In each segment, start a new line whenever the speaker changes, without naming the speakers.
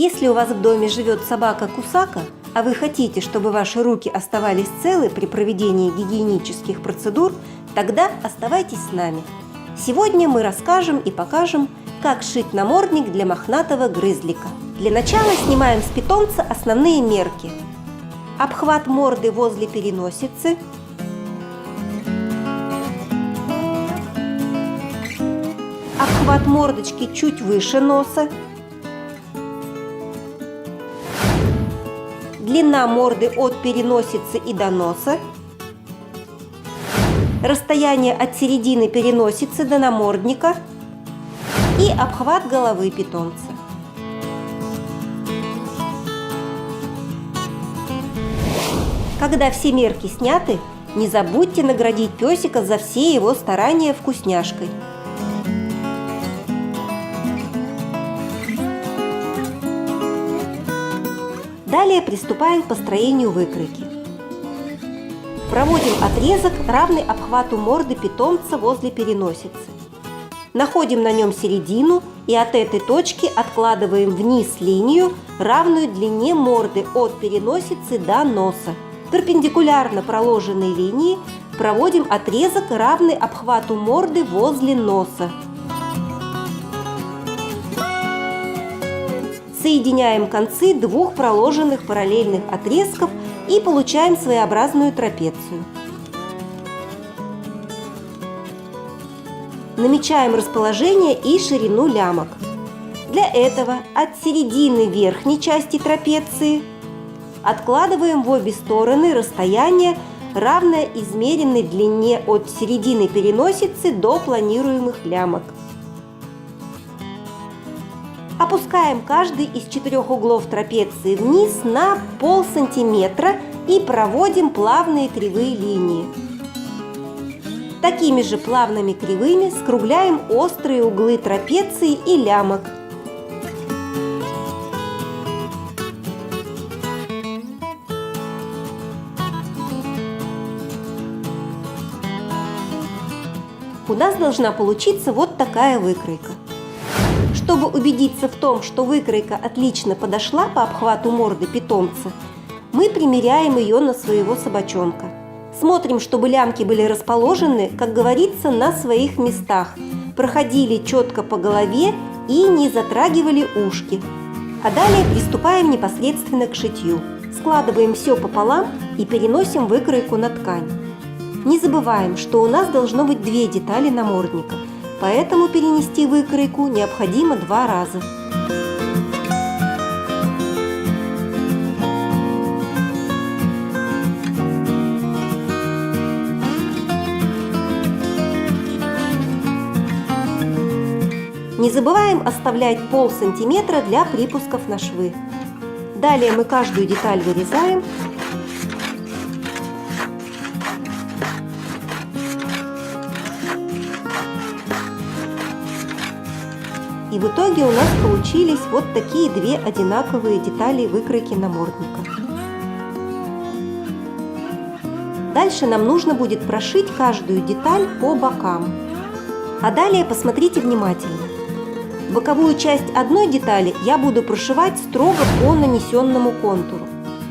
Если у вас в доме живет собака Кусака, а вы хотите, чтобы ваши руки оставались целы при проведении гигиенических процедур, тогда оставайтесь с нами. Сегодня мы расскажем и покажем, как шить намордник для мохнатого грызлика. Для начала снимаем с питомца основные мерки. Обхват морды возле переносицы, обхват мордочки чуть выше носа, длина морды от переносицы и до носа, расстояние от середины переносицы до намордника и обхват головы питомца. Когда все мерки сняты, не забудьте наградить песика за все его старания вкусняшкой. Далее приступаем к построению выкройки. Проводим отрезок, равный обхвату морды питомца возле переносицы. Находим на нем середину и от этой точки откладываем вниз линию, равную длине морды от переносицы до носа. Перпендикулярно проложенной линии проводим отрезок, равный обхвату морды возле носа. Соединяем концы двух проложенных параллельных отрезков и получаем своеобразную трапецию. Намечаем расположение и ширину лямок. Для этого от середины верхней части трапеции откладываем в обе стороны расстояние, равное измеренной длине от середины переносицы до планируемых лямок. Опускаем каждый из 4 углов трапеции вниз на полсантиметра и проводим плавные кривые линии. Такими же плавными кривыми скругляем острые углы трапеции и лямок. У нас должна получиться вот такая выкройка. Чтобы убедиться в том, что выкройка отлично подошла по обхвату морды питомца, мы примеряем ее на своего собачонка. Смотрим, чтобы лямки были расположены, как говорится, на своих местах, проходили четко по голове и не затрагивали ушки. А далее приступаем непосредственно к шитью. Складываем все пополам и переносим выкройку на ткань. Не забываем, что у нас должно быть 2 детали намордника, поэтому перенести выкройку необходимо 2 раза. Не забываем оставлять полсантиметра для припусков на швы. Далее мы каждую деталь вырезаем. И в итоге у нас получились вот такие 2 одинаковые детали выкройки намордника. Дальше нам нужно будет прошить каждую деталь по бокам. А далее посмотрите внимательно. Боковую часть одной детали я буду прошивать строго по нанесенному контуру.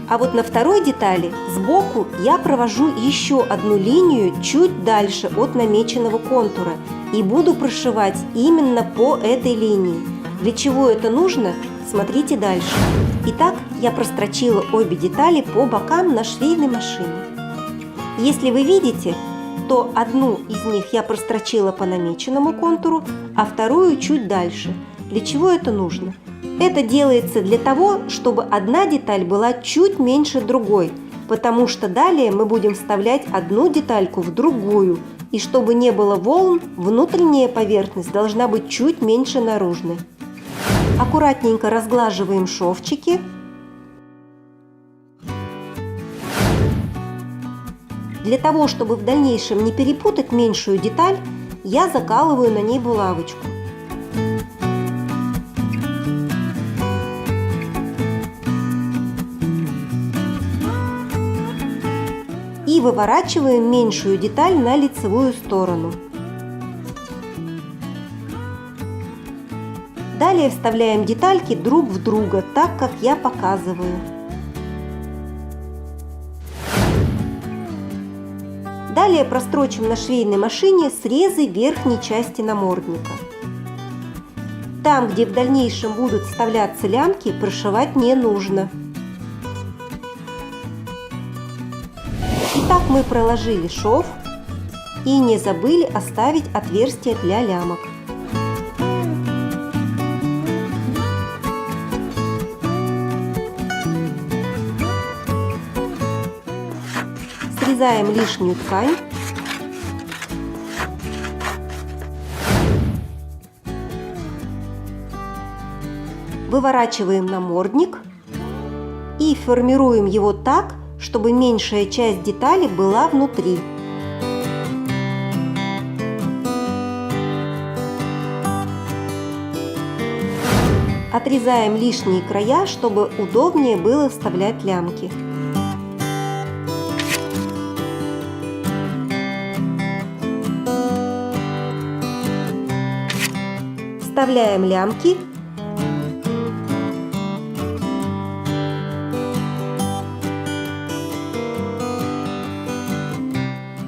А вот на второй детали сбоку я провожу еще одну линию чуть дальше от намеченного контура и буду прошивать именно по этой линии. Для чего это нужно, смотрите дальше. Итак, я прострочила обе детали по бокам на швейной машине. Если вы видите, то одну из них я прострочила по намеченному контуру, а вторую чуть дальше. Для чего это нужно? Это делается для того, чтобы одна деталь была чуть меньше другой, потому что далее мы будем вставлять одну детальку в другую, и чтобы не было волн, внутренняя поверхность должна быть чуть меньше наружной. Аккуратненько разглаживаем шовчики. Для того, чтобы в дальнейшем не перепутать меньшую деталь, я закалываю на ней булавочку. И выворачиваем меньшую деталь на лицевую сторону. Далее вставляем детальки друг в друга, так как я показываю. Далее прострочим на швейной машине срезы верхней части намордника. Там, где в дальнейшем будут вставляться лямки, прошивать не нужно. Итак, мы проложили шов и не забыли оставить отверстие для лямок. Срезаем лишнюю ткань. Выворачиваем намордник и формируем его так, чтобы меньшая часть детали была внутри. Отрезаем лишние края, чтобы удобнее было вставлять лямки. Вставляем лямки.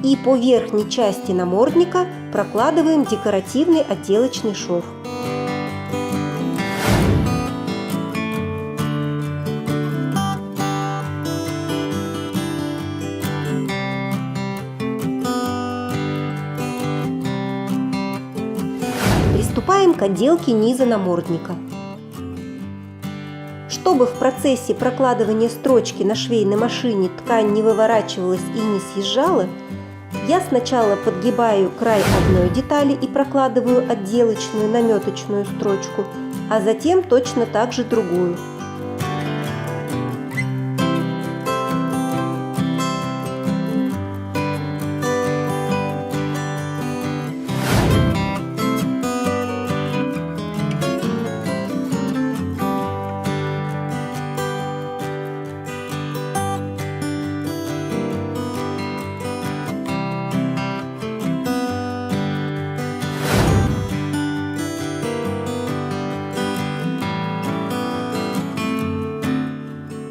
И по верхней части намордника прокладываем декоративный отделочный шов. Приступаем к отделке низа намордника. Чтобы в процессе прокладывания строчки на швейной машине ткань не выворачивалась и не съезжала, я сначала подгибаю край одной детали и прокладываю отделочную наметочную строчку, а затем точно так же другую.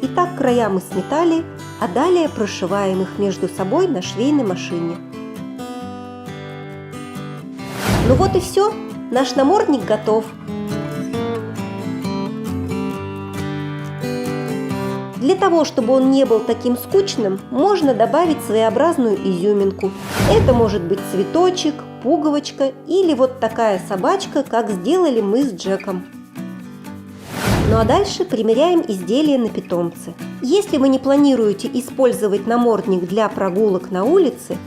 Итак, края мы сметали, а далее прошиваем их между собой на швейной машине. Ну вот и все, наш намордник готов. Для того, чтобы он не был таким скучным, можно добавить своеобразную изюминку. Это может быть цветочек, пуговочка или вот такая собачка, как сделали мы с Джеком. Ну а дальше примеряем изделие на питомце. Если вы не планируете использовать намордник для прогулок на улице,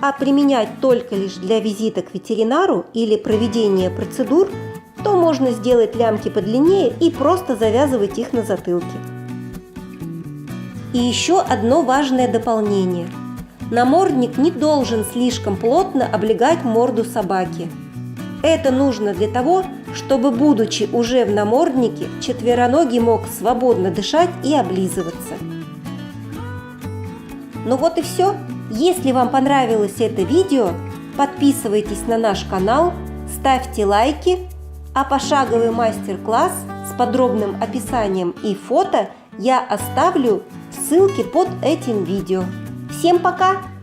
а применять только лишь для визита к ветеринару или проведения процедур, то можно сделать лямки подлиннее и просто завязывать их на затылке. И еще одно важное дополнение. Намордник не должен слишком плотно облегать морду собаки. Это нужно для того, чтобы, будучи уже в наморднике, четвероногий мог свободно дышать и облизываться. Ну вот и все. Если вам понравилось это видео, подписывайтесь на наш канал, ставьте лайки, а пошаговый мастер-класс с подробным описанием и фото я оставлю ссылки под этим видео. Всем пока!